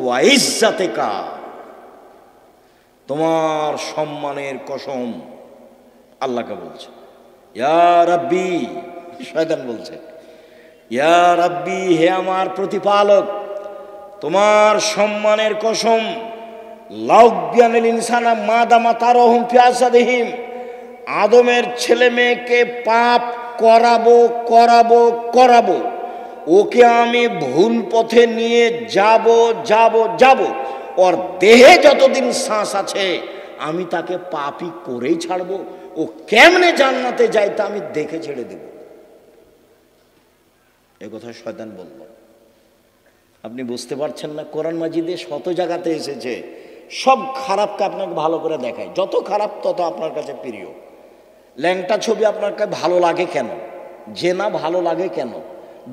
ওয়া ইজ্জাতিকা, তোমার সম্মানের কসম। আল্লাহকে বলছে ইয়া রাব্বি, শয়তান বলছে ইয়া রাব্বি, হে আমার প্রতিপালক, তোমার সম্মানের কসম। লাউবিয়ানিল ইনসানা মাদামা তারহুম ফি আসাদিহিম, আদমের ছেলে মেয়েকে পাপ করাবো করাবো করাবো, ওকে আমি ভুল পথে নিয়ে যাব যাব যাব, ওর দেহে যতদিন শ্বাস আছে আমি তাকে পাপই করেই ছাড়বো। ও কেমনে জান্নাতে যায় তা আমি দেখে ছেড়ে দেব। এ কথা শয়তান বলল। আপনি বুঝতে পারছেন না, কোরআন মাজিদে শত জায়গাতে এসেছে সব খারাপকে আপনাকে ভালো করে দেখায়। যত খারাপ তত আপনার কাছে প্রিয়। ল্যাংটা ছবি আপনার কাছে ভালো লাগে কেন? জেনা ভালো লাগে কেন?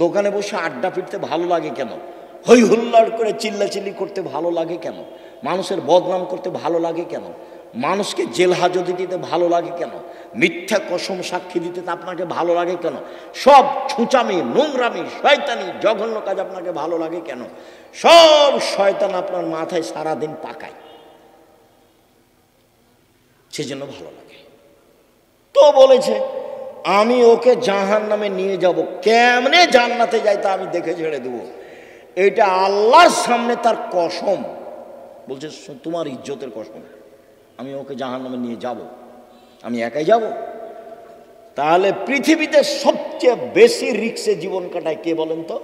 দোকানে বসে আড্ডা পিটতে ভালো লাগে কেন? হই হুল্লাড় করে চিল্লাচিল্লি করতে ভালো লাগে কেন? মানুষের বদনাম করতে ভালো লাগে কেন? মানুষকে জেল হাজতে দিতে ভালো লাগে কেন? মিথ্যা কসম সাক্ষী দিতে আপনাকে ভালো লাগে কেন? সব ছুঁচামি, নোংরামি, শয়তানি, জঘন্য কাজ আপনাকে ভালো লাগে কেন? সব শয়তান আপনার মাথায় সারাদিন পাকায়, সেজন্য ভালো লাগে। তো বলেছে আমি ওকে জাহান্নামে নিয়ে যাব, কেমনে জান্নাতে যাই তা আমি দেখে ছেড়ে দেবো। এটা আল্লাহর সামনে তার কসম। বলছে তোমার ইজ্জতের কসম, আমি ওকে জাহান্নামে নিয়ে যাব। আমি একাই যাব? তাহলে পৃথিবীতে সবচেয়ে বেশি রিক্সে জীবন কাটায় কে বলেন তো?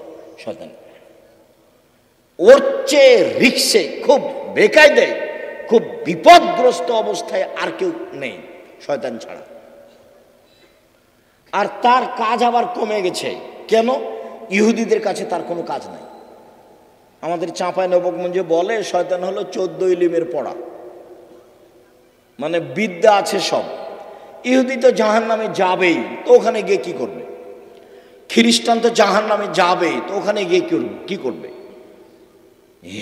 শয়তান। ওর চেয়ে রিক্সে, খুব বেকায়দায়, খুব বিপদগ্রস্ত অবস্থায় আর কেউ নেই শয়তান ছাড়া। আর তার কাজ আবার কমে গেছে। কেন? ইহুদিদের কাছে তার কোনো কাজ নাই। আমাদের চাঁপাই নবগঞ্জে বলে শয়তান হলো 14 ইলিমের পড়া, মানে বিদ্যা আছে সব। ইহুদি তো জাহান্নামে যাবেই, তো ওখানে গিয়ে কি করবে? খ্রিস্টান তো জাহান্নামে যাবে, তো ওখানে গিয়ে কি করবে?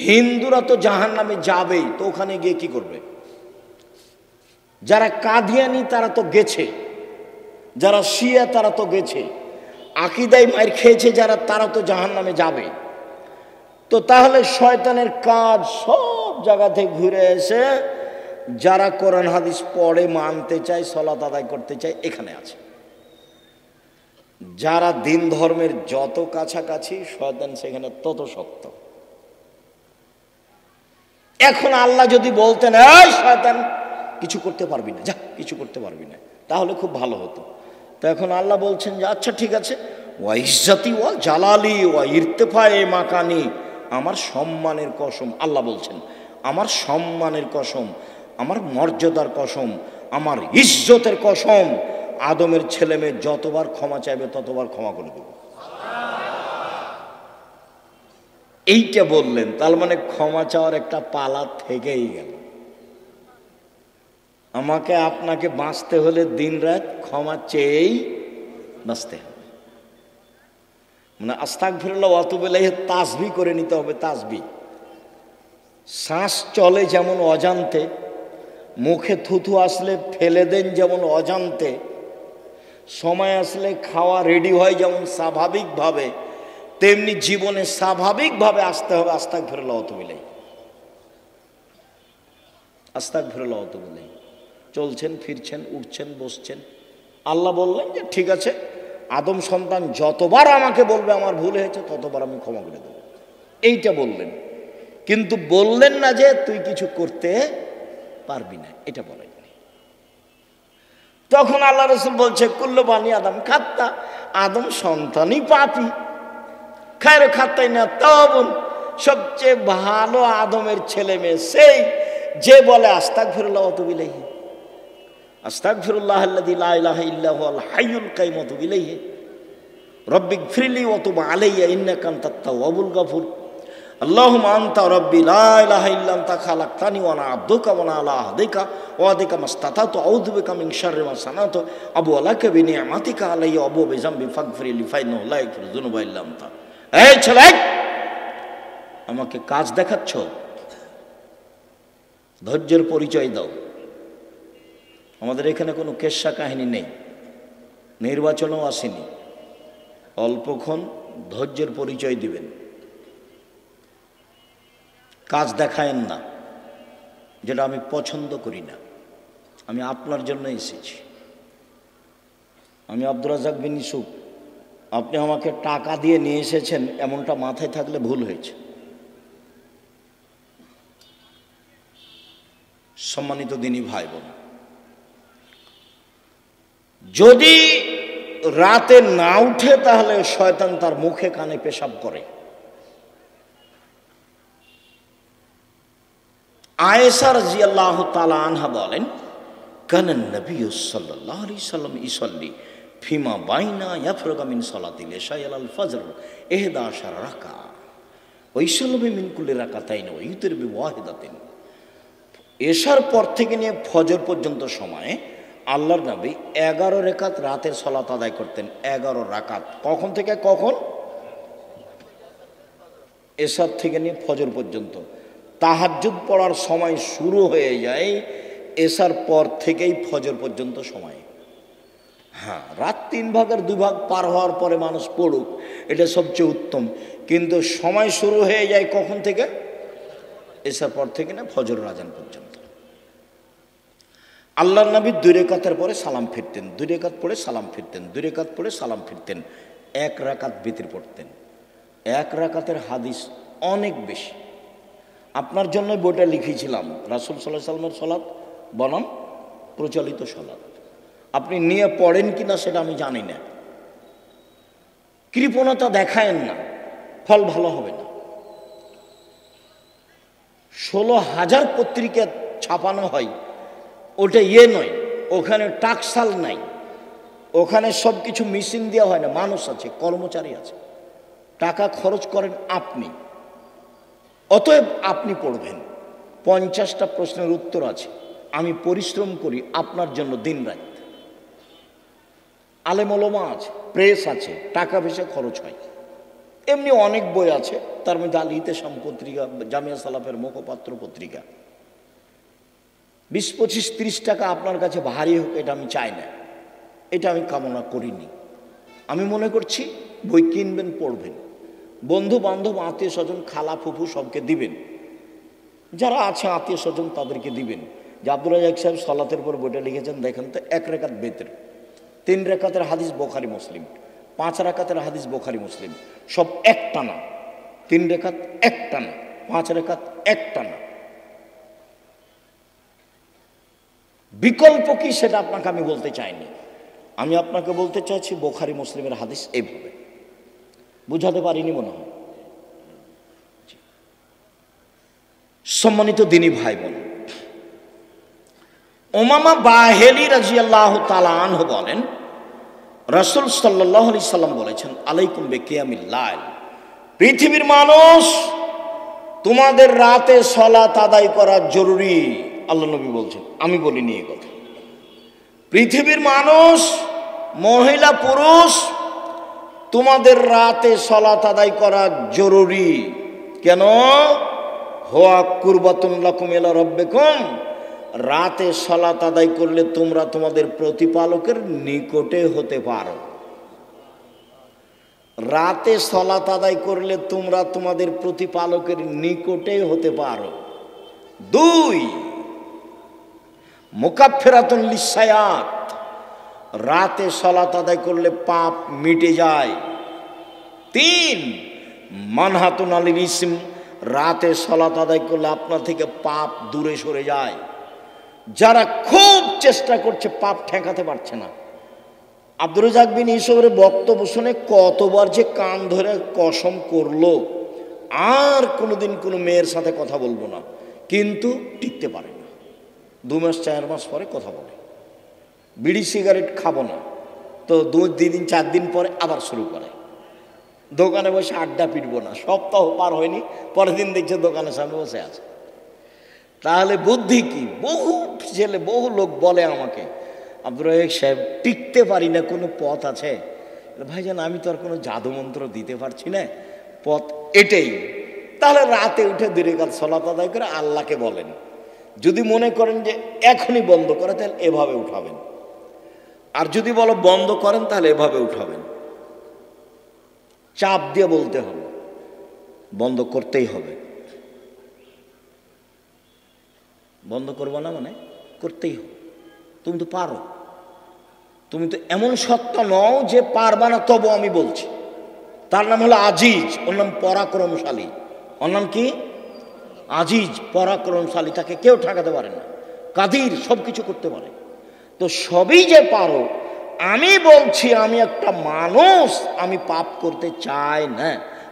হিন্দুরা তো জাহান্নামে যাবেই, তো ওখানে গিয়ে কি করবে? যারা কাদিয়ানি তারা তো গেছে, যারা শিয়া তারা তো গেছে, আকীদায় মার খেয়েছে যারা, তারা তো জাহান্নামে যাবে। তো তাহলে শয়তানের কাজ সব জায়গা থেকে ঘুরে এসে যারা কোরআন হাদিস পড়ে, মানতে চায়, সালাত আদায় করতে চায়, এখানে আছে। যারা দিন ধর্মের যত কাছাকাছি, শয়তান সেখানে তত শক্ত। এখন আল্লাহ যদি বলতেন এই শয়তান কিছু করতে পারবি না, যা কিছু করতে পারবি না, তাহলে খুব ভালো হতো। তো এখন আল্লাহ বলছেন যে আচ্ছা ঠিক আছে, ওয়া ইজ্জতি ওয়া জালালি ওয়া ইরতিফায়ে মাকানি, আমার সম্মানের কসম। আল্লাহ বলছেন আমার সম্মানের কসম, আমার মর্যাদার কসম, আমার ইজ্জতের কসম, আদমের ছেলে মেয়ে যতবার ক্ষমা চাইবে ততবার ক্ষমা করে দেব। এইটা বললেন, তার মানে ক্ষমা চাওয়ার একটা পালা থেকেই গেল। আমাকে আপনাকে বাঁচতে হলে দিন রাত ক্ষমা চেয়েই বাঁচতে হবে। মানে আস্তাগফিরুল্লাহ ওয়া আতুবু ইলাইহি তাসবিহ করে নিতে হবে। তাসবিহ, শ্বাস চলে যেমন অজান্তে, মুখে থুথু আসলে ফেলে দেন যেমন অজান্তে, সময় আসলে খাওয়া রেডি হয় যেমন স্বাভাবিকভাবে, তেমনি জীবনে স্বাভাবিকভাবে আসতে হবে আস্তাগফিরুল্লাহ ওয়া আতুবু ইলাইহি। আস্তাগফিরুল্লাহ ওয়া আতুবু ইলাইহি। চলছেন, ফিরছেন, উঠছেন, বসছেন। আল্লাহ বললেন যে ঠিক আছে, আদম সন্তান যতবার আমাকে বলবে আমার ভুল হয়েছে ততবার আমি ক্ষমা করে দেব, এইটা বললেন। কিন্তু বললেন না যে তুই কিছু করতে পারবি না, এটা বলেননি। তখন আল্লাহ রাসূল বলছে কুল্লু বানি আদম খাত্তা, আদম সন্তানই পাপী। খায়রু খাত্তাইনা তাওবুন, সবচেয়ে ভালো আদমের ছেলে মেয়ে সেই যে বলে আস্তাগফিরুল্লাহ ওয়া আতুবু ইলাইহি, আস্তাগফিরুল্লাহাল্লাযী লা ইলাহা ইল্লা হুয়াল হাইয়ুল কাইয়্যুম ওয়া আতুবু ইলাইহি, রব্বিগফিরলি ওয়া তুব আলাইয়া ইন্নাকা আনতাত তাওয়াবুল গফুর, আল্লাহুম্মা আনতা রাব্বি লা ইলাহা ইল্লা আনতা খালাকতানি ওয়া আনা আবদুকা ওয়া আনা আলা আহদিকা ওয়া আদিকা মাসতাতাতু আউযু বিকা মিন শাররি মা সানাতু আবু আলাকা বিনিআমাতিকা আলাইয়া আবু বিযামবি ফাগফিরলি ফাইন্নাহু লা ইয়াগফিরু যুনুবা ইল্লা আনতা। এই ছেলে, আমাকে কাজ দেখাচ্ছ? ধৈর্যের পরিচয় দাও। আমাদের এখানে কোনো কেচ্ছা কাহিনী নেই, নির্বাচনও আসেনি। অল্পক্ষণ ধৈর্যের পরিচয় দিবেন, কাজ দেখায়েন না, যেটা আমি পছন্দ করি না। আমি আপনার জন্য এসেছি। আমি আব্দুর রাজ্জাক বিন ইউসুফ, আপনি আমাকে টাকা দিয়ে নিয়ে এসেছেন এমনটা মাথায় থাকলে ভুল হয়েছে। সম্মানিত দিনী ভাই বোন, যদি রাতে না উঠে তাহলে শয়তান তার মুখে কানে পেশাব করে। আয়েশা রাদিয়াল্লাহু তাআলা আনহা বলেন, কানা নবী সাল্লাল্লাহু আলাইহি সাল্লাম ইসাল্লি ফিমা বাইনা ইয়াফরুগা মিন সালাতিল ইশা ইলাল ফজর 11 রাকা ওয়া ইসাল্লামু মিন কুল্লি রাকাতাইন ওয়া ইউতির বিওয়াহিদাতিন। এশার পর থেকে নিয়ে ফজর পর্যন্ত সময়ে আল্লাহর নবী 11 রাকাত রাতের সালাত আদায় করতেন। 11 রাকাত। কখন থেকে কখন? এশার থেকে নিয়ে ফজর পর্যন্ত। তাহাজ্জুদ পড়ার সময় শুরু হয়ে যায় এশার পর থেকেই ফজর পর্যন্ত সময়। হ্যাঁ, রাত 3 ভাগের 2 ভাগ পার হওয়ার পরে মানুষ পড়ুক, এটা সবচেয়ে উত্তম। কিন্তু সময় শুরু হয়ে যায় কখন থেকে? এশার পর থেকে না ফজর আযান পর্যন্ত। আল্লাহর নবী 2 রাকাতের পরে সালাম ফিরতেন, 2 রাকাত পড়ে সালাম ফিরতেন, 2 রাকাত পড়ে সালাম ফিরতেন। 1 রাকাত বিতর পড়তেন। 1 রাকাতের হাদিস অনেক বেশি। আপনার জন্য বইটা লিখেছিলাম, রাসূল সাল্লাল্লাহু আলাইহি ওয়াসাল্লামের সালাত বনাম প্রচলিত সালাত। আপনি নিয়ে পড়েন কিনা সেটা আমি জানি না। কৃপণতা দেখায়েন না, ফল ভালো হবে না। 16,000 পত্রিকা ছাপানো হয়, ওটা নয়, ওখানে টাকসাল নাই, ওখানে সব কিছু মেশিন দেওয়া হয় না। মানুষ আছে, কর্মচারী আছে, টাকা খরচ করেন আপনি। অতএব আপনি পড়বেন। 50টা প্রশ্নের উত্তর আছে। আমি পরিশ্রম করি আপনার জন্য দিন রাত। আলেম ওলামা আছে, প্রেস আছে, টাকা পয়সা খরচ হয়। এমনি অনেক বই আছে, তার মধ্যে আল ইতিসাম পত্রিকা, জামিয়া সালাফের মুখপাত্র পত্রিকা। 20, 25, 30 টাকা আপনার কাছে ভারী হোক, এটা আমি চাই না, এটা আমি কামনা করিনি। আমি মনে করছি বই কিনবেন, পড়বেন, বন্ধু বান্ধব, আত্মীয় স্বজন, খালা ফুফু সবকে দিবেন। যারা আছে আত্মীয় স্বজন তাদেরকে দিবেন। যে আব্দুর রাজ্জাক সাহেব সালাতের পর বইটা লিখেছেন, দেখেন তো, 1 রাকাত বেতর, 3 রাকাতের হাদিস বুখারী মুসলিম, 5 রাকাতের হাদিস বুখারী মুসলিম, সব একটানা। 3 রাকাত একটানা, 5 রাকাত একটানা। বিকল্প কি সেটা আপনাকে আমি বলতে চাইনি। আমি আপনাকে বলতে চাইছি বুখারী মুসলিমের হাদিস এইভাবে। বুঝাতে পারিনি মনে হয়। সম্মানিত দিনী ভাই বোন, উমামা বাহিলী রাদিয়াল্লাহু তাআলা আনহু বলেন, রাসূল সাল্লাল্লাহু আলাইহি সাল্লাম বলেছেন, আলাইকুম বিকিয়ামিল লাইল, পৃথিবীর মানুষ তোমাদের রাতে সালাত আদায় করা জরুরি। আল্লাহ নবী বলছেন, আমি বলিনি এই কথা। পৃথিবীর মানুষ, মহিলা পুরুষ, তোমাদের রাতে সালাত আদায় করা জরুরি। কেন? হুয়া কুরবাতুন লাকুম ইলা রাব্বিকুম, রাতে সালাত আদায় করলে তোমরা তোমাদের প্রতিপালকের নিকটে হতে পারো। রাতে সালাত আদায় করলে তোমরা তোমাদের প্রতিপালকের নিকটে হতে পারো। 2, মুকাফফিরাতুন লিসায়াত, রাতে সালাত আদায় করলে পাপ মিটে যায়। 3, মানহাতুন আলিল ইসম, রাতে সালাত আদায় করলে আপনার থেকে পাপ দূরে সরে যায়। যারা খুব চেষ্টা করছে পাপ ঠেকাতে পারছে না, আব্দুর রাজ্জাক বিন ইউসুফের বক্তব্য শুনে কতবার যে কান ধরে কসম করলো আর কোনোদিন কোনো মেয়ের সাথে কথা বলবো না, কিন্তু টিকতে পারে না। 2 মাস 4 মাস পরে কথা বলে। বিড়ি সিগারেট খাবো না, তো 2 দিন 4 দিন পরে আবার শুরু করে। দোকানে বসে আড্ডা পিটবো না, সপ্তাহ পার হয়নি, পরের দিন দেখছে দোকানের সামনে বসে আছে। তাহলে বুদ্ধি কি? বহু ছেলে, বহু লোক বলে আমাকে, আব্দুর রাজ্জাক সাহেব টিকতে পারি না, কোনো পথ আছে? ভাইজান, আমি তো আর কোনো জাদুমন্ত্র দিতে পারছি না, পথ এটাই। তাহলে রাতে উঠে 2 রাকাত সালাত আদায় করে আল্লাহকে বলেন। যদি মনে করেন যে এখনই বন্ধ করে, তাহলে এভাবে উঠাবেন। আর যদি বলো বন্ধ করেন, তাহলে এভাবে উঠাবেন। চাপ দিয়ে বলতে হবে, বন্ধ করতেই হবে। বন্ধ করবো না মানে করতেই হবে। তুমি তো পারো, তুমি তো এমন সত্তা নও যে পারবা না, তবু আমি বলছি। তার নাম হলো আজিজ, ওর নাম পরাক্রমশালী। ওর নাম কি? আজিজ, পরাক্রমশালী। তাকে কেউ ঠেকাতে পারে না। কাদির, সব কিছু করতে পারে। তো সবই যে পারো, আমি বলছি আমি একটা মানুষ, আমি পাপ করতে চাই না।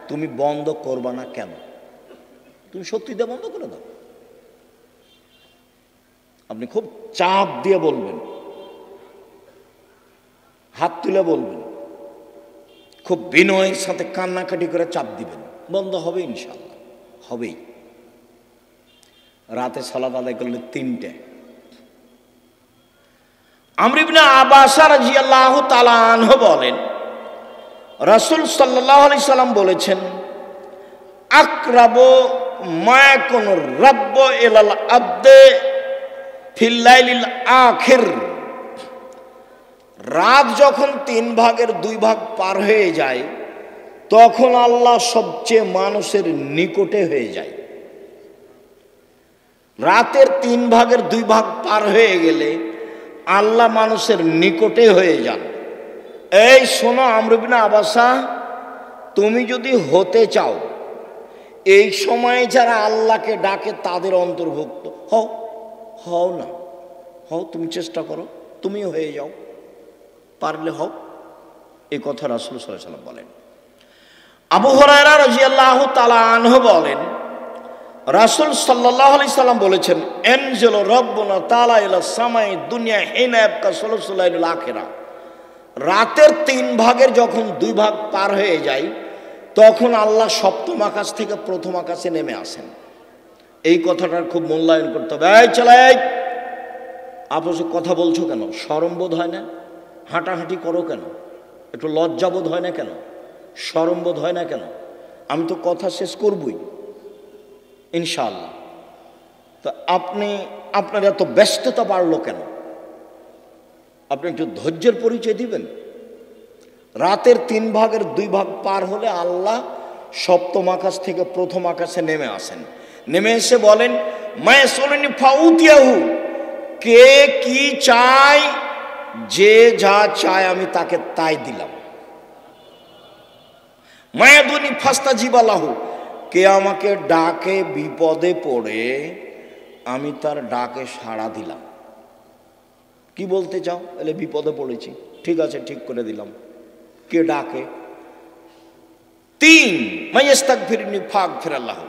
তুমি বন্ধ করবা না কেন? তুমি সত্যিটা বন্ধ করে দাও। আপনি খুব চাপ দিয়ে বলবেন, হাত তুলে বলবেন, খুব বিনয়ের সাথে কান্নাকাটি করে চাপ দিবেন, বন্ধ হবে ইনশাল্লাহ, হবেই। রাতে সালাত আদায় করলে 3টে। আমর ইবনে আব্বাস রাদিয়াল্লাহু তাআলা আনহু বলেন, রাসূল সাল্লাল্লাহু আলাইহি সাল্লাম বলেছেন, আকরাবু মা ইয়াকুনু রাব্বু ইলাল আবদে ফিল লাইলিল আখির। রাত যখন 3 ভাগের 2 ভাগ পার হয়ে যায়, তখন আল্লাহ সবচেয়ে মানুষের নিকটে হয়ে যায়। রাতের 3 ভাগের 2 ভাগ পার হয়ে গেলে আল্লাহ মানুষের নিকটে হয়ে যান। এই শোনো আমর ইবনে আবাসা, তুমি যদি হতে চাও, এই সময়ে যারা আল্লাহকে ডাকে তাদের অন্তর্ভুক্ত হও। হও না, হও, তুমি চেষ্টা করো, তুমিও হয়ে যাও, পারলে হও। এই কথা রাসূল সাল্লাল্লাহু আলাইহি ওয়াসাল্লাম বলেন। আবু হুরায়রা রাদিয়াল্লাহু তাআলা আনহু বলেন, রাসূল সাল্লাল্লাহু আলাইহি সাল্লাম বলেছেন, এনজিলু রাব্বুনা তাআলা ইলা সামাই দুনিয়া হিনা ইয়াবকা সুলুসুল লাইলিল আখিরা। রাতের 3 ভাগের যখন 2 ভাগ পার হয়ে যায়, তখন আল্লাহ সপ্তম আকাশ থেকে প্রথম আকাশে নেমে আসেন। এই কথাটার খুব মূল্যায়ন করতে হবে। এই চলে, আপসে কথা বলছো কেন? শরম বোধ হয় না? হাঁটাহাঁটি করো কেন? একটু লজ্জাবোধ হয় না কেন? শরম বোধ হয় না কেন? আমি তো কথা শেষ করবই ইনশাআল্লাহ। তো আপনার এত ব্যস্ততা বাড়লো কেন? আপনি একটু ধৈর্যের পরিচয় দিবেন। রাতের 3 ভাগের 2 ভাগ পার হলে আল্লাহ সপ্তম আকাশ থেকে প্রথম আকাশে নেমে আসেন। নেমে এসে বলেন, মায়াসুলনি ফাউতিয়াহু, কে কি চায়, যে যা চায় আমি তাকে তাই দিলাম। মায়াদুনি ফাস্তাজিবালাহু, কে আমাকে ডাকে বিপদে পড়ে, আমি তার ডাকে সাড়া দিলাম। কি বলতে চাও? এলে বিপদে পড়েছি, ঠিক আছে, ঠিক করে দিলাম। কে ডাকে? 3 মাইয়াস্তাগফিরনি ফাগফিরাল্লাহু,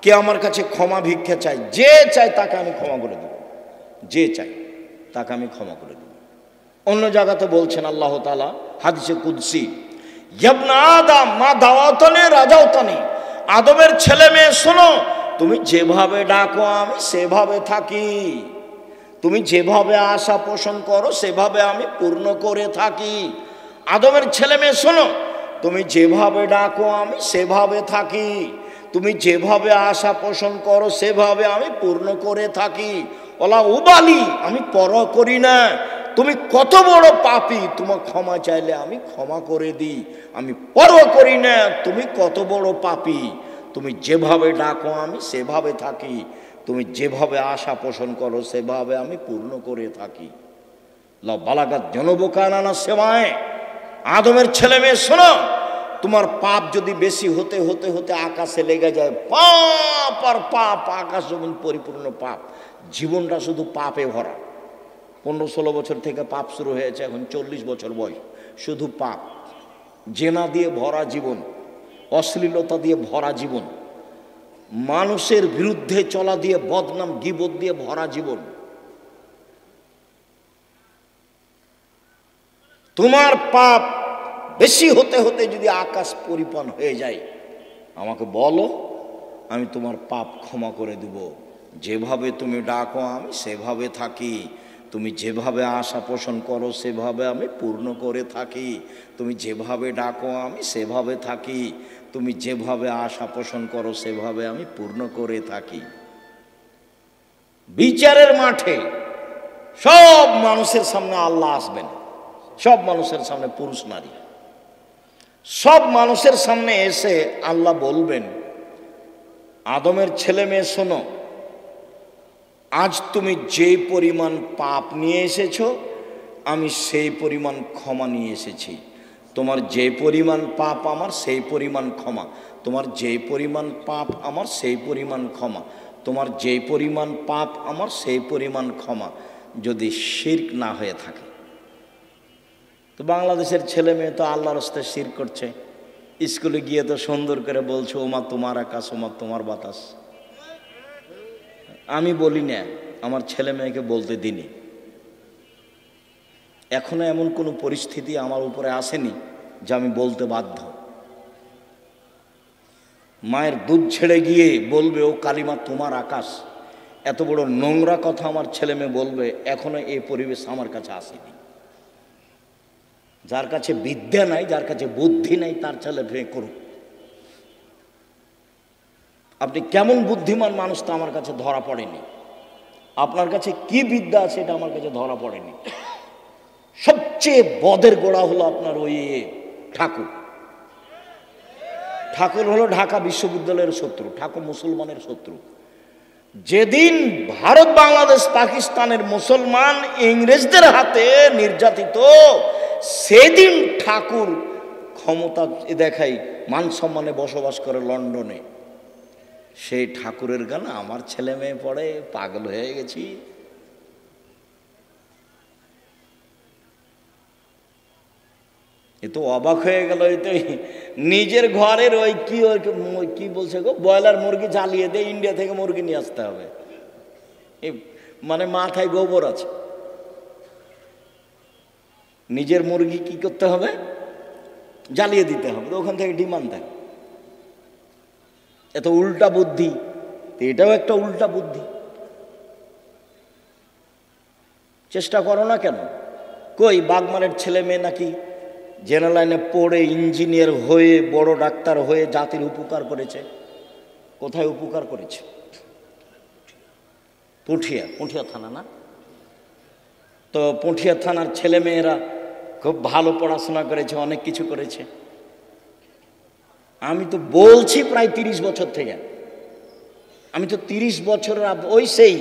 কে আমার কাছে ক্ষমা ভিক্ষা চায়, যে চায় তাকে আমি ক্ষমা করে দেব, যে চায় তাকে আমি ক্ষমা করে দেব। অন্য জায়গাতে বলছেন আল্লাহ তাআলা হাদিসে কুদসি, ইবনা আদম মা দাওয়াতনি রাজাওতনি, আদমের ছেলে মেয়ে শোনো, তুমি যেভাবে ডাকো আমি সেভাবে থাকি, তুমি যেভাবে আশা পোষণ করো সেভাবে আমি পূর্ণ করে থাকি। আদমের ছেলে মেয়ে শোনো, তুমি যেভাবে ডাকো আমি সেভাবে থাকি, তুমি যেভাবে আশা পোষণ করো সেভাবে আমি পূর্ণ করে থাকি। ওলা উবালি, আমি পরোয়া করি না তুমি কত বড় পাপী, তোমার ক্ষমা চাইলে আমি ক্ষমা করে দিই। আমি পরোয়া করি না তুমি কত বড় পাপী, তুমি যেভাবে ডাকো আমি সেভাবে থাকি, তুমি যেভাবে আশা পোষণ করো সেভাবে আমি পূর্ণ করে থাকি। লা বালাগাত জনবকানা সেমায়, আদমের ছেলে মেয়ে শোনো, তোমার পাপ যদি বেশি হতে হতে হতে আকাশে লেগে যায়, পাপ আর পাপ, আকাশ জমিন পরিপূর্ণ পাপ, জীবনটা শুধু পাপে ভরা। 15-16 বছর থেকে পাপ শুরু হয়েছে, এখন 40 বছর বয়স, শুধু পাপ। জেনা দিয়ে ভরা জীবন, অশ্লীলতা দিয়ে ভরা জীবন, মানুষের বিরুদ্ধে চলা দিয়ে, বদনাম গীবত দিয়ে ভরা জীবন। তোমার পাপ বেশি হতে হতে যদি আকাশ পরিপূর্ণ হয়ে যায়, আমাকে বলো, আমি তোমার পাপ ক্ষমা করে দেব। যেভাবে তুমি ডাকো আমি সেভাবে থাকি, তুমি যেভাবে আশা পোষণ করো সেভাবে আমি পূর্ণ করে থাকি, তুমি যেভাবে ডাকো আমি সেভাবে থাকি, তুমি যেভাবে আশা পোষণ করো সেভাবে আমি পূর্ণ করে থাকি। বিচারের মাঠে সব মানুষের সামনে আল্লাহ আসবেন, সব মানুষের সামনে, পুরুষ নারী সব মানুষের সামনে এসে আল্লাহ বলবেন, আদমের ছেলে মেয়ে শোনো, আজ তুমি যে পরিমাণ পাপ নিয়ে এসেছো আমি সেই পরিমাণ ক্ষমা নিয়ে এসেছি। তোমার যে পরিমাণ পাপ আমার সেই পরিমাণ ক্ষমা, তোমার যে পরিমাণ পাপ আমার সেই পরিমাণ ক্ষমা, তোমার যে পরিমাণ পাপ আমার সেই পরিমাণ ক্ষমা, যদি শিরক না হয়ে থাকে। তো বাংলাদেশের ছেলে মেয়ে তো আল্লাহর রাস্তায় শিরক করছে, স্কুলে গিয়ে তো সুন্দর করে বলছে ওমা তোমার আকাশ, ওমা তোমার বাতাস। আমি বলি না, আমার ছেলে মেয়েকে বলতে দিনি। এখনো এমন কোনো পরিস্থিতি আমার উপরে আসেনি যে আমি বলতে বাধ্য। মায়ের দুধ ছেড়ে গিয়ে বলবে ও কালিমা তোমার আকাশ, এত বড় নোংরা কথা আমার ছেলে মেয়ে বলবে, এখনো এই পরিবেশ আমার কাছে আসেনি। যার কাছে বিদ্যা নাই, যার কাছে বুদ্ধি নাই, তার ছেলে মেয়ে করুক। আপনি কেমন বুদ্ধিমান মানুষ তা আমার কাছে ধরা পড়েনি। আপনার কাছে কি বিদ্যা আছে এটা আমার কাছে ধরা পড়েনি। সবচেয়ে বদের গোড়া হলো আপনার ওই ঠাকুর। ঠাকুর হলো ঢাকা বিশ্ববিদ্যালয়ের শত্রু, ঠাকুর মুসলমানের শত্রু। যেদিন ভারত, বাংলাদেশ, পাকিস্তানের মুসলমান ইংরেজদের হাতে নির্যাতিত, সেদিন ঠাকুর ক্ষমতা দেখাই মান সম্মানে বসবাস করে লন্ডনে। সেই ঠাকুরের গান আমার ছেলে মেয়ে পড়ে, পাগল হয়ে গেছি। এ তো অবাক হয়ে গেল। এই তো নিজের ঘরের ওই কি বলছে গো, ব্রয়লার মুরগি জ্বালিয়ে দিয়ে ইন্ডিয়া থেকে মুরগি নিয়ে আসতে হবে। মানে মাথায় গোবর আছে। নিজের মুরগি কি করতে হবে, জ্বালিয়ে দিতে হবে, ওখান থেকে ডিমান্ড দেয়। এত উল্টা বুদ্ধি, এটাও একটা উল্টা বুদ্ধি। চেষ্টা করো না কেন? কই বাগমারের ছেলে মেয়ে নাকি জেনারেল লাইনে পড়ে ইঞ্জিনিয়ার হয়ে বড় ডাক্তার হয়ে জাতির উপকার করেছে। কোথায় উপকার করেছে? পুঠিয়া থানা না? তো পুঠিয়া থানার ছেলে মেয়েরা খুব ভালো পড়াশোনা করেছে, অনেক কিছু করেছে। আমি তো বলছি প্রায় 30 বছর থেকে, আমি তো 30 বছরের ওই সেই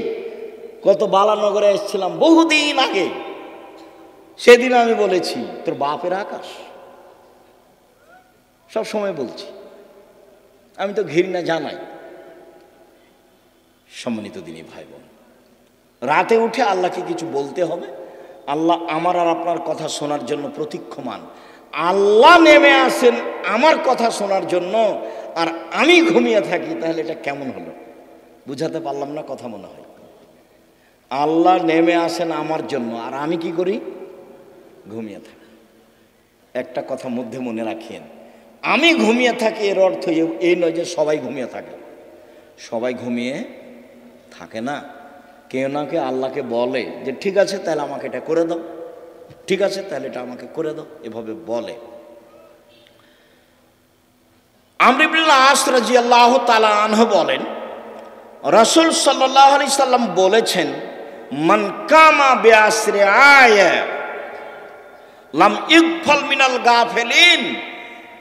কত বালানগরে এসেছিলাম বহুদিন আগে, সেদিন আমি বলেছি তোর বাপের আকাশ। সব সময় বলছি, আমি তো ঘৃণা জানাই। সম্মানিত দিনী ভাই বোন, রাতে উঠে আল্লাহকে কিছু বলতে হবে। আল্লাহ আমার আর আপনার কথা শোনার জন্য প্রতীক্ষমান। আল্লাহ নেমে আসেন আমার কথা শোনার জন্য, আর আমি ঘুমিয়ে থাকি, তাহলে এটা কেমন হলো? বুঝাতে পারলাম না কথা মনে হয়। আল্লাহ নেমে আসেন আমার জন্য, আর আমি কি করি? ঘুমিয়ে থাকি। একটা কথা মধ্যে মনে রাখেন, আমি ঘুমিয়ে থাকি এর অর্থ এই নয় যে সবাই ঘুমিয়ে থাকে। সবাই ঘুমিয়ে থাকে না। কেউ না কেউ আল্লাহকে বলে যে ঠিক আছে তাহলে আমাকে এটা করে দাও, ঠিক আছে তাহলে এটা আমাকে করে দাও, এভাবে বলে। আমর ইবনে আস রাদিয়াল্লাহু তাআলা আনহু বলেন, রাসূল সাল্লাল্লাহু আলাইহি সাল্লাম বলেছেন, মান কামা বিআসরি আয়া লাম ইগফাল মিনাল গাফিলিন।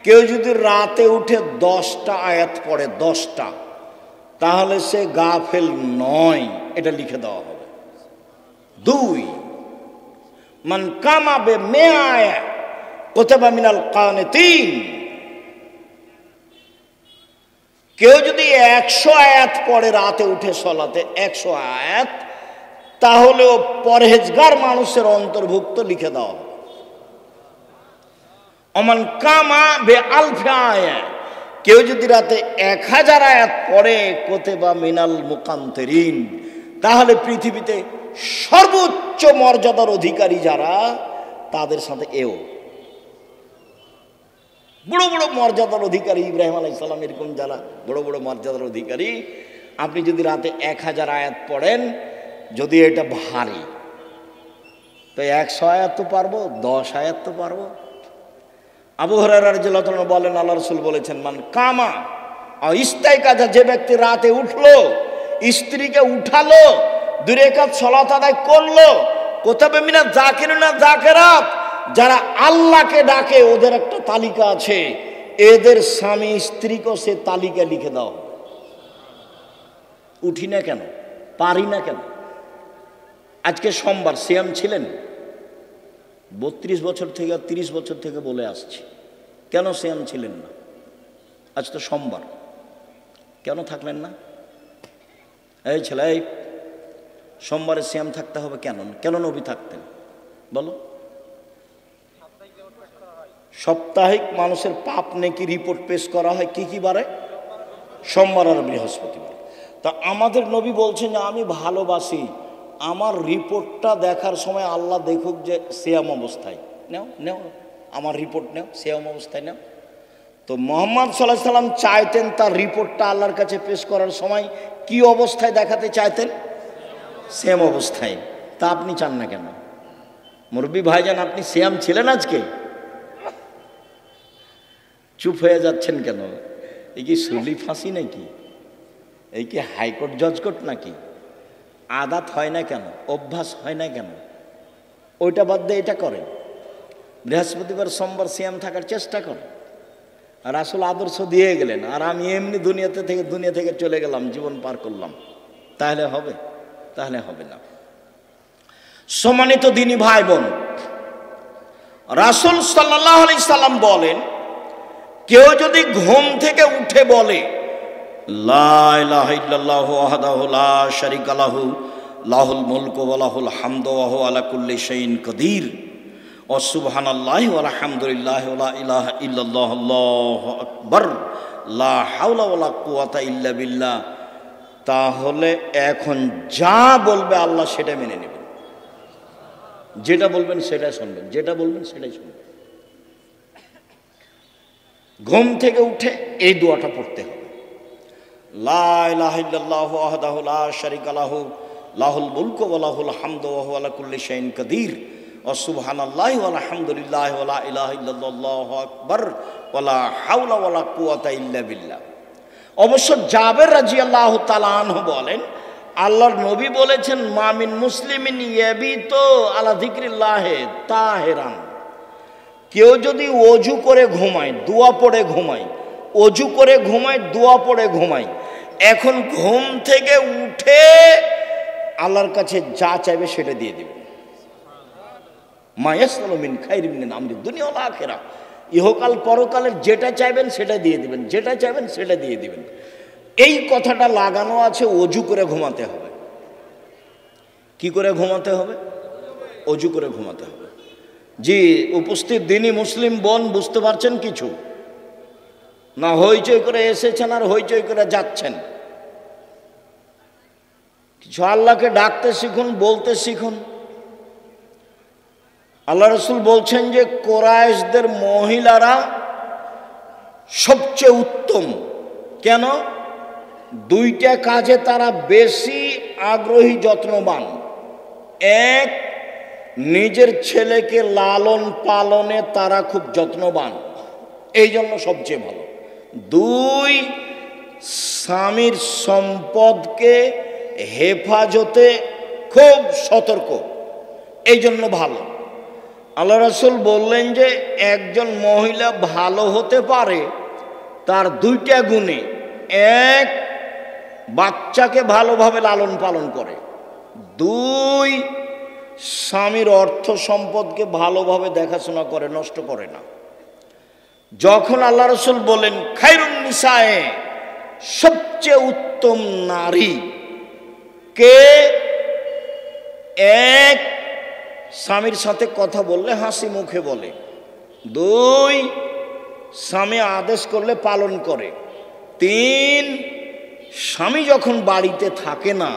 কেউ যদি রাতে উঠে 10টা আয়াত পড়ে, 10টা, তাহলে সে গাফেল নয়, এটা লিখে দেওয়া হবে। 2, মান কামা বে মিআয়া কুতিবা মিনাল কানিতিন। কেউ যদি 100 আয়াত পড়ে রাতে উঠে সলাতে, 100 আয়াত, তাহলে ও পরহেজগার মানুষের অন্তর্ভুক্ত লিখে দেওয়া হবে। অমান কামা বে আলফি আয়া, কেউ যদি রাতে 1000 আয়াত পড়ে কুতিবা মিনাল মুকান্তিরিন, তাহলে পৃথিবীতে সর্বোচ্চ মর্যাদার অধিকারী যারা, তাদের সাথে এও বড় বড় মর্যাদার অধিকারী, ইব্রাহিম আলাইহিস সালাম এরকম যারা বড় বড় মর্যাদার অধিকারী, আপনি যদি রাতে 1000 আয়াত পড়েন, যদি এটা ভারী, তো 100 আয়াত তো পারবো, 10 আয়াত তো পারবো। আবু হুরায়রা রাদিয়াল্লাহু তাআলা বলেন, আল্লাহ রাসূল বলেছেন, মান কামা ইস্তাইকাজা, যে ব্যক্তি রাতে উঠলো, স্ত্রীকে উঠালো, 2 রাকাত সালাত আদায় করলো, কুতিবা মিনাজ জাকিরিনা জাকিরাত, যারা আল্লাহকে ডাকে ওদের একটা তালিকা আছে, এদের স্বামী স্ত্রীকেও সে তালিকা লিখে দাও। উঠি না কেন, পারি না কেন? আজকে সোমবার, সিয়াম ছিলেন? 32 বছর থেকে 30 বছর থেকে বলে আসছি, কেন সিয়াম ছিলেন না? আজ তো সোমবার, কেন থাকলেন না? এই ছেলে, এই সোমবারে সিয়াম থাকতে হবে কেন? কেন নবী থাকতেন বলো? সাপ্তাহিক মানুষের পাপ নেকি রিপোর্ট পেশ করা হয় কি কি বারে? সোমবার আর বৃহস্পতিবার। তা আমাদের নবী বলছেন যে আমি ভালোবাসি আমার রিপোর্টটা দেখার সময় আল্লাহ দেখুক যে সিয়াম অবস্থায়। নেও নেও, আমার রিপোর্ট নেও, সিয়াম অবস্থায় নেও। তো মুহাম্মদ সাল্লাল্লাহু আলাইহি সাল্লাম চাইতেন তার রিপোর্টটা আল্লাহর কাছে পেশ করার সময় কি অবস্থায় দেখাতে চাইতেন? সিয়াম অবস্থায়। তা আপনি চান না কেন? মুরব্বী ভাইজান, আপনি সিয়াম ছিলেন আজকে? চুপ হয়ে যাচ্ছেন কেন? এই কি সুলি ফাঁসি নাকি? এই কি হাইকোর্ট জজকোর্ট নাকি? আদাত হয় না কেন? অভ্যাস হয় না কেন? ওইটা বাদ দিয়ে এটা করেন। বৃহস্পতিবার সোমবার সিয়াম থাকার চেষ্টা করেন। আর আসলে আদর্শ দিয়ে গেলেন, আর আমি এমনি দুনিয়া থেকে চলে গেলাম, জীবন পার করলাম, তাহলে হবে? তাহলে হবে না। সম্মানিত দিনী ভাই বোন, রাসূল সাল্লাল্লাহু আলাইহি সাল্লাম বলেন, কেউ যদি ঘুম থেকে উঠে বলে লা ইলাহা ইল্লাল্লাহু ওয়াহদাহু লা শারীকা লাহু লাহুল মুলকু ওয়া লাহুল হামদু ওয়া হুয়া আলা কুল্লি শাইইন কাদির ওয়া সুবহানাল্লাহি ওয়া আলহামদুলিল্লাহি ওয়া লা ইলাহা ইল্লাল্লাহু আল্লাহু আকবার লা হাওলা ওয়া লা কুওয়াতা ইল্লা বিল্লাহ, তাহলে এখন যা বলবে আল্লাহ সেটা মেনে নেবেন। যেটা বলবেন সেটা শুনবেন, যেটা বলবেন সেটাই শুনবেন। ঘুম থেকে উঠে এই দোয়াটা পড়তে হবে, লা ইলাহা ইল্লাল্লাহু ওয়াহদাহু লা শারীকা লাহু লাহুল মুলকু ওয়া লাহুল হামদু ওয়া হুয়া আলা কুল্লি শাইইন কাদির ওয়া সুবহানাল্লাহি ওয়া আলহামদুলিল্লাহি ওয়া লা ইলাহা ইল্লাল্লাহু আকবার ওয়া লা হাওলা ওয়া লা কুওয়াতা ইল্লা বিল্লাহ। অবশ্য জাবের রাদিয়াল্লাহু তাআলা আনহু বলেন, আল্লাহর নবী বলেছেন, মা মিন মুসলিমিন ইয়াবিতু আলা যিকরিল্লাহি তাহিরান, কেউ যদি ওযু করে ঘুমায়, দোয়া পড়ে ঘুমায়, ওযু করে ঘুমায়, দোয়া পড়ে ঘুমায়, এখন ঘুম থেকে উঠে আল্লাহর কাছে যা চাইবে সেটা দিয়ে দিবেন। মা ইয়াসআলু মিন খাইরিন মিন আমরি দুনিয়া ওয়াল আখিরা, ইহকাল পরকালের যেটা চাইবেন সেটা দিয়ে দিবেন, যেটা চাইবেন সেটা দিয়ে দিবেন। এই কথাটা লাগানো আছে ওযু করে ঘুমাতে হবে। কি করে ঘুমাতে হবে? ওযু করে ঘুমাতে হবে। জি উপস্থিত দিনী মুসলিম বোন, বুঝতে পারছেন কিছু? না হইচই করে এসেছেন আর হইচই করে যাচ্ছেন? কিছু আল্লাহকে ডাকতে শিখুন, বলতে শিখুন। আল্লাহ রাসূল বলছেন যে কুরাইশদের মহিলারা সবচেয়ে উত্তম। কেন? দুইটা কাজে তারা বেশি আগ্রহী, যত্নবান। এক, নিজের ছেলেকে লালন পালনে তারা খুব যত্নবান, এই জন্য সবচেয়ে ভালো। দুই, স্বামীর সম্পদকে হেফাজতে খুব সতর্ক, এই জন্য ভালো। আল্লাহ রাসূল বললেন যে একজন মহিলা ভালো হতে পারে তার দুইটা গুণে। এক, বাচ্চাকে ভালোভাবে লালন পালন করে। দুই, স্বামীর অর্থ সম্পদকে ভালোভাবে দেখাশোনা করে, নষ্ট করে না। যখন আল্লাহ রাসূল বলেন খায়রুন নিসায়ে, সবচেয়ে উত্তম নারী কে? এক, স্বামীর সাথে কথা বললে হাসি মুখে বলে। দুই, স্বামী আদেশ করলে পালন করে। তিন, স্বামী যখন বাড়িতে থাকে না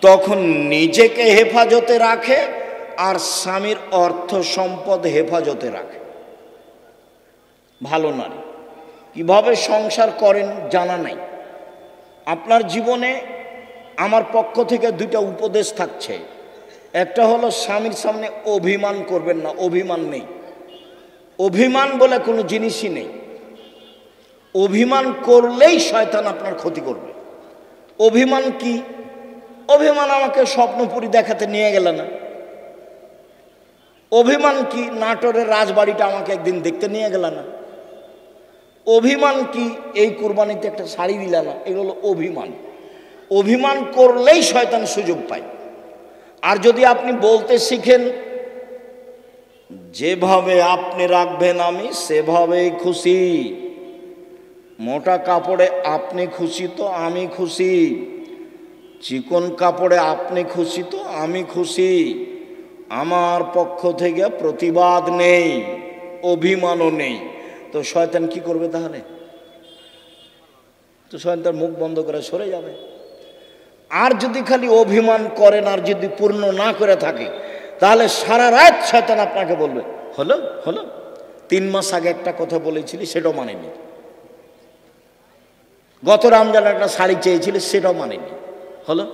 তখন নিজেকে হেফাজতে রাখে আর স্বামীর অর্থ সম্পদ হেফাজতে রাখে। ভালো নারী। কিভাবে সংসার করেন জানা নাই। আপনার জীবনে আমার পক্ষ থেকে দুইটা উপদেশ থাকছে। একটা হলো স্বামীর সামনে অভিমান করবেন না। অভিমান নেই, অভিমান বলে কোনো জিনিসই নেই। অভিমান করলেই শয়তান আপনার ক্ষতি করবে। অভিমান কি? অভিমান আমাকে স্বপ্নপুরী দেখাতে নিয়ে গেল না। অভিমান কি? নাটোরের রাজবাড়িটা আমাকে একদিন দেখতে নিয়ে গেল না। অভিমান কি? এই কুরবানিতে একটা শাড়ি দিল না। এগুলো অভিমান। অভিমান করলেই শয়তান সুযোগ পায়। আর যদি আপনি বলতে শিখেন যেভাবে আপনি রাখবেন আমি সেভাবেই খুশি, মোটা কাপড়ে আপনি খুশি তো আমি খুশি, চিকন কাপড়ে আপনি খুশি তো আমি খুশি, আমার পক্ষ থেকে প্রতিবাদ নেই, অভিমানও নেই। তো শয়তান কি করবে তাহলে? তো শয়তান মুখ বন্ধ করে সরে যাবে। আর যদি খালি অভিমান করেন আর যদি পূর্ণ না করে থাকে, তাহলে সারা রাত শয়তান আপনাকে বলবে হলো হলো, 3 মাস আগে একটা কথা বলেছিলি সেটাও মানেনি, গত রমজান একটা শাড়ি চেয়েছিলি সেটাও মানেনি, হলো,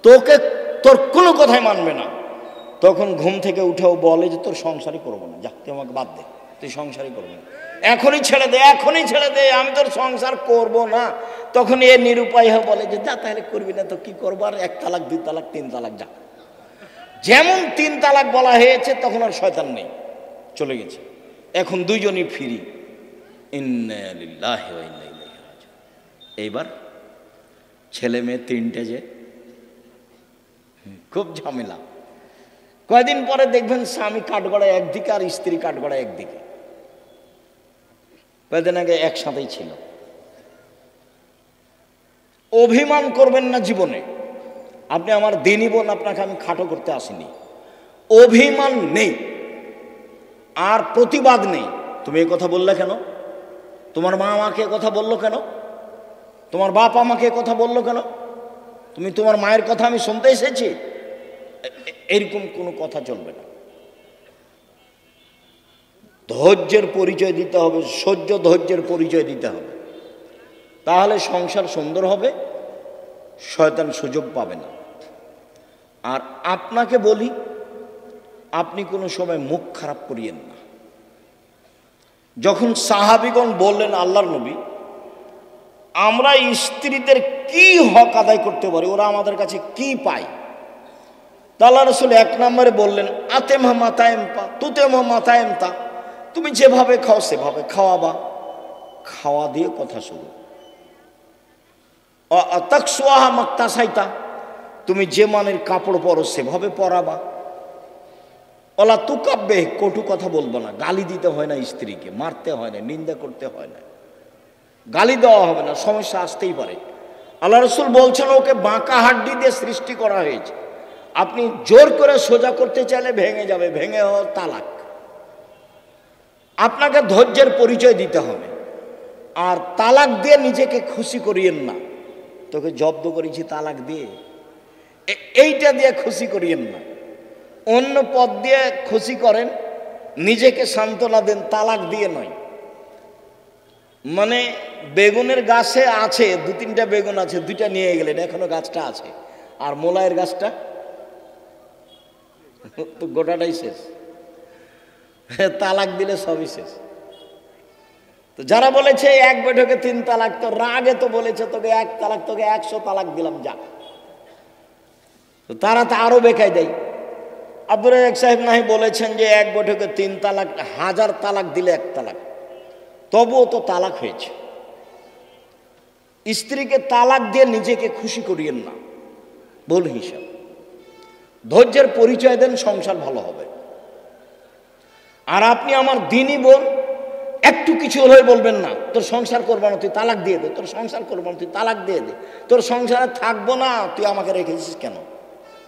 তোকে তোর কোনো কথাই মানবে না। তখন ঘুম থেকে উঠেও বলে যে তোর সংসারই করবো না, যা তুই আমাকে বাদ দে, তুই সংসারই করবি না, এখনই ছেড়ে দে, এখনই ছেড়ে দে, আমি তোর সংসার করব না। তখন এ নিরুপায় হয়ে বলে যে যা তাহলে করবি না তো কি করবো, আর 1 তালাক 2 তালাক 3 তালাক যা। যেমন 3 তালাক বলা হয়েছে তখন আর শয়তান নেই, চলে গেছে, এখন দুইজনই ফ্রি। ইন্না লিল্লাহি ওয়া ইন্না ইলাইহি রাজিউন। এইবার ছেলে মেয়ে 3টে, যে খুব ঝামেলা। কয়দিন পরে দেখবেন স্বামী কাঠগড়ায় একদিকে আর স্ত্রী কাঠগড়ায় একদিকে। কয়দিন আগে একসাথেই ছিল। অভিমান করবেন না জীবনে। আপনি আমার দিনই বোন, আপনাকে আমি খাটো করতে আসিনি। অভিমান নেই আর প্রতিবাদ নেই। তুমি এই কথা বললে কেন? তোমার মা আমাকে কথা বললো কেন? তোমার বাপ আমাকে কথা বললো কেন? তুমি তোমার মায়ের কথা আমি শুনতে এসেছি? এরকম কোনো কথা চলবে না। ধৈর্যের পরিচয় দিতে হবে, সহ্য ধৈর্যের পরিচয় দিতে হবে, তাহলে সংসার সুন্দর হবে, শয়তান সুযোগ পাবে না। আর আপনাকে বলি, আপনি কোনো সময় মুখ খারাপ করিয়েন না। যখন সাহাবীগণ বললেন আল্লাহর নবী আমরা স্ত্রীদের কি হক আদায় করতে পারি, ওরা আমাদের কাছে কি পায়, আল্লাহ রাসূল 1 নম্বরে বললেন আতেমা মাতায়েম পা তুতেমা মাতায়েম তা, তুমি যেভাবে খাও সেভাবে খাওয়াবা, খাওয়া দিয়ে কথা শুরু। তাকসুয়াহা মাক্তাসাইতা, তুমি যে মানের কাপড় পরো সেভাবে পরাবা। ওলা তুকাব্বে, কটু কথা বলবো না, গালি দিতে হয় না স্ত্রীকে, মারতে হয় না, নিন্দা করতে হয় না, গালি দেওয়া হবে না, সমস্যা আসতেই পারে। আল্লাহ রাসূল বলছেন ওকে বাঁকা হাড্ডি দিয়ে সৃষ্টি করা হয়েছে, আপনি জোর করে সোজা করতে চাইলে ভেঙে যাবে, ভেঙে তালাক। আপনাকে ধৈর্যের পরিচয় দিতে হবে। আর তালাক দিয়ে নিজেকে খুশি করিয়েন না, তোকে জব্দ করেছি তালাক দিয়ে, এইটা দিয়ে খুশি করিয়েন না। অন্য পথ দিয়ে খুশি করেন, নিজেকে সান্ত্বনা দেন, তালাক দিয়ে নয়। মানে বেগুনের গাছে আছে 2-3টা বেগুন আছে, 2টা নিয়ে গেলেন, এখনো গাছটা আছে, আর মোলায়ের গাছটা তো গোটাটাই শেষ, তালাক দিলে সবই শেষ। তো যারা বলেছে 1 বৈঠকে 3 তালাক, তো রাগে তো বলেছে তোকে 1 তালাক, তোকে 100 তালাক দিলাম যা। তো তারা তো আরো বেকায় দেয়। আব্দুর রাজ্জাক সাহেব নাহি বলেছেন যে 1 বৈঠকে 3 তালাক, 1000 তালাক দিলে 1 তালাক, তবুও তো তালাক হয়েছে। স্ত্রীকে তালাক দিয়ে নিজেকে খুশি করিয়েন না, ভুল হিসাব। ধৈর্যের পরিচয় দেন, সংসার ভালো হবে। আর আপনি আমার দিনই বোন, একটু কিছু হলে বলবেন না তোর সংসার করবো না, তুই তালাক দিয়ে দে, তোর সংসার করবো না, তুই তালাক দিয়ে দে, তোর সংসারে থাকবো না, তুই আমাকে রেখেছিস কেন?